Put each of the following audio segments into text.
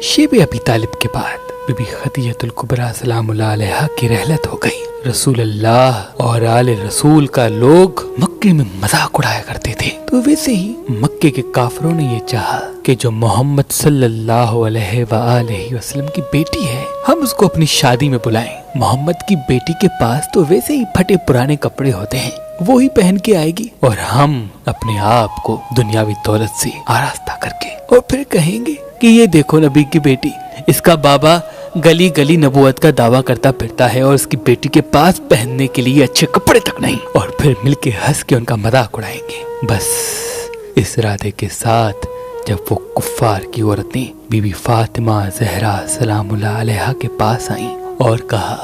شیب ابی طالب کے بعد بی بی خدیجہ الکبریٰ سلام اللہ علیہا کی رحلت ہو گئی۔ رسول اللہ اور آل رسول کا لوگ مکے میں مذاق اڑایا کرتے تھے، تو ویسے ہی مکے کے کافروں نے یہ چاہا کہ جو محمد صلی اللہ علیہ وآلہ وسلم کی بیٹی ہے ہم اس کو اپنی شادی میں بلائیں۔ محمد کی بیٹی کے پاس تو ویسے ہی پھٹے پرانے کپڑے ہوتے ہیں، وہی پہن کے آئے گی اور ہم اپنے آپ کو دنیاوی دولت سے آراستہ کر کے اور پھر کہیں گے کہ یہ دیکھو نبی کی بیٹی، اس کا بابا گلی گلی نبوت کا دعویٰ کرتا پھرتا ہے اور اس کی بیٹی کے پاس پہننے کے لیے اچھے کپڑے تک نہیں، اور پھر مل کے ہنس کے ان کا مذاق اڑائیں گے۔ بس اس ارادے کے ساتھ جب وہ کفار کی عورتیں بی بی فاطمہ زہرا سلام اللہ علیہا کے پاس آئیں اور کہا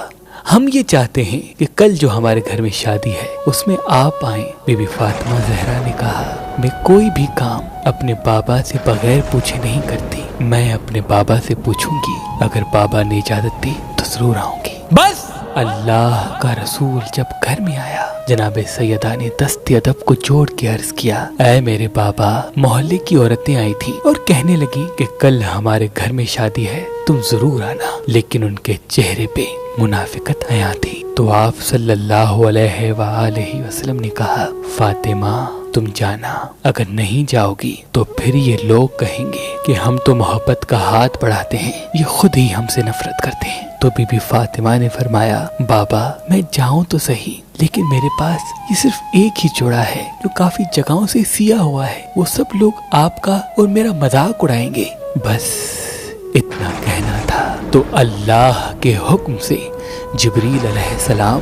ہم یہ چاہتے ہیں کہ کل جو ہمارے گھر میں شادی ہے اس میں آپ آئیں، بی بی فاطمہ زہرا نے کہا میں کوئی بھی کام اپنے بابا سے بغیر پوچھے نہیں کرتی، میں اپنے بابا سے پوچھوں گی، اگر بابا نے اجازت دی تو ضرور آؤں گی۔ بس اللہ کا رسول جب گھر میں آیا جناب سیدہ نے دست ادب کو جوڑ کے عرض کیا اے میرے بابا، محلے کی عورتیں آئی تھیں اور کہنے لگی کہ کل ہمارے گھر میں شادی ہے، تم ضرور آنا، لیکن ان کے چہرے پہ منافقت عیاں تھی۔ تو آپ صلی اللہ علیہ وآلہ وسلم نے کہا فاطمہ تم جانا، اگر نہیں جاؤ گی تو پھر یہ لوگ کہیں گے کہ ہم تو محبت کا ہاتھ بڑھاتے ہیں، یہ خود ہی ہم سے نفرت کرتے ہیں۔ تو بی بی فاطمہ نے فرمایا بابا میں جاؤں تو صحیح، لیکن میرے پاس یہ صرف ایک ہی جوڑا ہے جو کافی جگہوں سے سیا ہوا ہے، وہ سب لوگ آپ کا اور میرا مذاق اڑائیں گے۔ بس اتنا کہنا تھا تو اللہ کے حکم سے جبریل علیہ السلام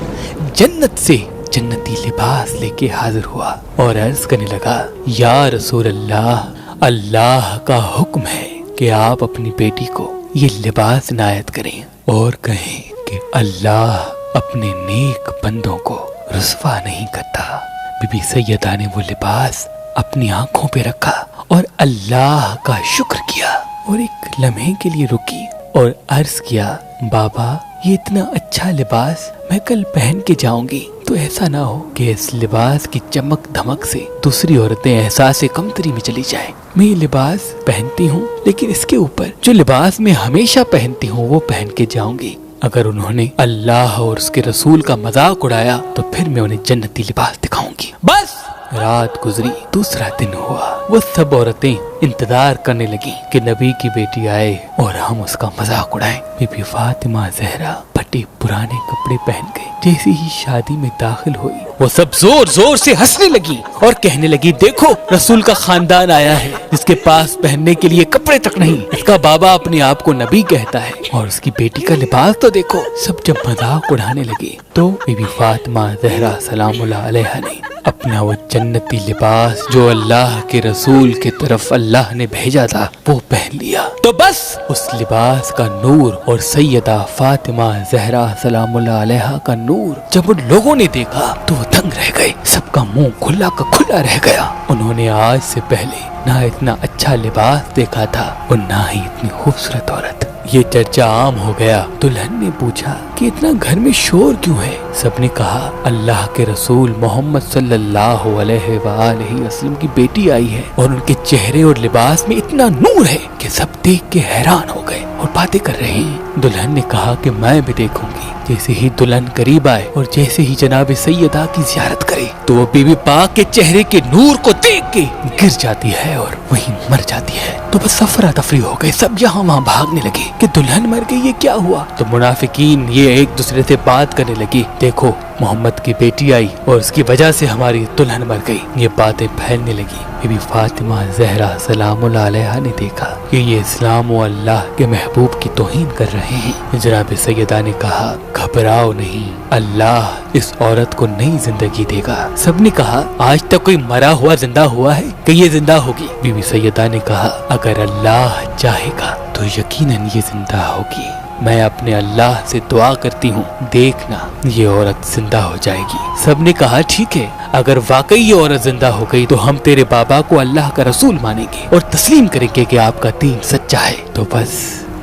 جنت سے جنتی لباس لے کے حاضر ہوا اور عرض کرنے لگا یا رسول اللہ، اللہ کا حکم ہے کہ آپ اپنی بیٹی کو یہ لباس عنایت کریں اور کہیں کہ اللہ اپنے نیک بندوں کو رسوا نہیں کرتا۔ بی بی سیدہ نے وہ لباس اپنی آنکھوں پہ رکھا اور اللہ کا شکر کیا اور ایک لمحے کے لیے رکی اور عرض کیا بابا یہ اتنا اچھا لباس میں کل پہن کے جاؤں گی تو ایسا نہ ہو کہ اس لباس کی چمک دھمک سے دوسری عورتیں احساس کمتری میں چلی جائیں۔ میں یہ لباس پہنتی ہوں لیکن اس کے اوپر جو لباس میں ہمیشہ پہنتی ہوں وہ پہن کے جاؤں گی، اگر انہوں نے اللہ اور اس کے رسول کا مذاق اڑایا تو پھر میں انہیں جنتی لباس دکھاؤں گی۔ بس رات گزری، دوسرا دن ہوا، وہ سب عورتیں انتظار کرنے لگیں کہ نبی کی بیٹی آئے اور ہم اس کا مذاق اڑائیں۔ بی بی فاطمہ زہرا پھٹے پرانے کپڑے پہن گئی، جیسے ہی شادی میں داخل ہوئی وہ سب زور زور سے ہنسنے لگی اور کہنے لگی دیکھو رسول کا خاندان آیا ہے جس کے پاس پہننے کے لیے کپڑے تک نہیں، اس کا بابا اپنے آپ کو نبی کہتا ہے اور اس کی بیٹی کا لباس تو دیکھو۔ سب جب مذاق اڑانے لگے تو بی بی فاطمہ زہرا سلام اللہ علیہا نے اپنا وہ جنتی لباس جو اللہ کے رسول کی طرف اللہ نے بھیجا تھا وہ پہن لیا۔ تو بس اس لباس کا نور اور سیدہ فاطمہ زہرا سلام اللہ علیہا کا نور جب ان لوگوں نے دیکھا تو وہ دنگ رہ گئے، سب کا منہ کھلا کا کھلا رہ گیا۔ انہوں نے آج سے پہلے نہ اتنا اچھا لباس دیکھا تھا اور نہ ہی اتنی خوبصورت عورت۔ یہ چرچا عام ہو گیا۔ دلہن نے پوچھا کہ اتنا گھر میں شور کیوں ہے؟ سب نے کہا اللہ کے رسول محمد صلی اللہ علیہ وآلہ وسلم کی بیٹی آئی ہے اور ان کے چہرے اور لباس میں اتنا نور ہے کہ سب دیکھ کے حیران ہو گئے اور باتیں کر رہے ہیں۔ دلہن نے کہا کہ میں بھی دیکھوں گی۔ جیسے ہی دلہن قریب آئے اور جیسے ہی جناب سیدہ کی زیارت کرے تو وہ بی بی پاک کے چہرے کے نور کو دیکھ کے گر جاتی ہے اور وہیں مر جاتی ہے۔ تو بس افراتفری ہو گئے، سب یہاں وہاں بھاگنے لگے کہ دلہن مر گئی، یہ کیا ہوا؟ تو منافقین یہ ایک دوسرے سے بات کرنے لگے دیکھو محمد کی بیٹی آئی اور اس کی وجہ سے ہماری دلہن مر گئی، یہ باتیں پھیلنے لگی۔ بی بی فاطمہ زہرا سلام اللہ علیہا نے دیکھا کہ یہ اسلام و اللہ کے محبوب کی توہین کر رہے ہیں۔ جناب سیدہ نے کہا گھبراؤ نہیں، اللہ اس عورت کو نئی زندگی دے گا۔ سب نے کہا آج تک کوئی مرا ہوا زندہ ہوا ہے کہ یہ زندہ ہوگی؟ بی بی سیدہ نے کہا اگر اللہ چاہے گا تو یقیناً یہ زندہ ہوگی، میں اپنے اللہ سے دعا کرتی ہوں دیکھنا یہ عورت زندہ ہو جائے گی۔ سب نے کہا ٹھیک ہے، اگر واقعی یہ عورت زندہ ہو گئی تو ہم تیرے بابا کو اللہ کا رسول مانیں گے اور تسلیم کریں گے کہ آپ کا دین سچا ہے۔ تو بس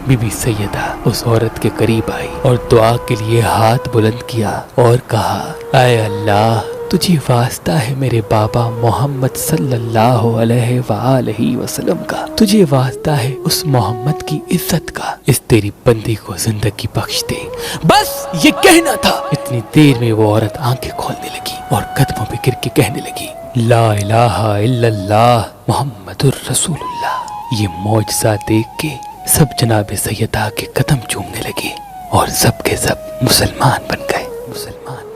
بی بی سیدہ اس عورت کے قریب آئی اور دعا کے لیے ہاتھ بلند کیا اور کہا اے اللہ تجھے واسطہ ہے میرے بابا محمد صلی اللہ علیہ وآلہ وسلم کا، تجھے واسطہ ہے اس محمد کی عزت کا، اس تیری بندی کو زندگی بخش دے۔ بس یہ کہنا تھا۔ اتنی دیر میں وہ عورت آنکھیں کھولنے لگی اور قدموں پہ گر کے کہنے لگی، لا الہ الا اللہ محمد الرسول اللہ۔ یہ معجزہ دیکھ کے سب جناب سیدہ کے قدم چومنے لگے اور سب کے سب مسلمان بن گئے۔ مسلمان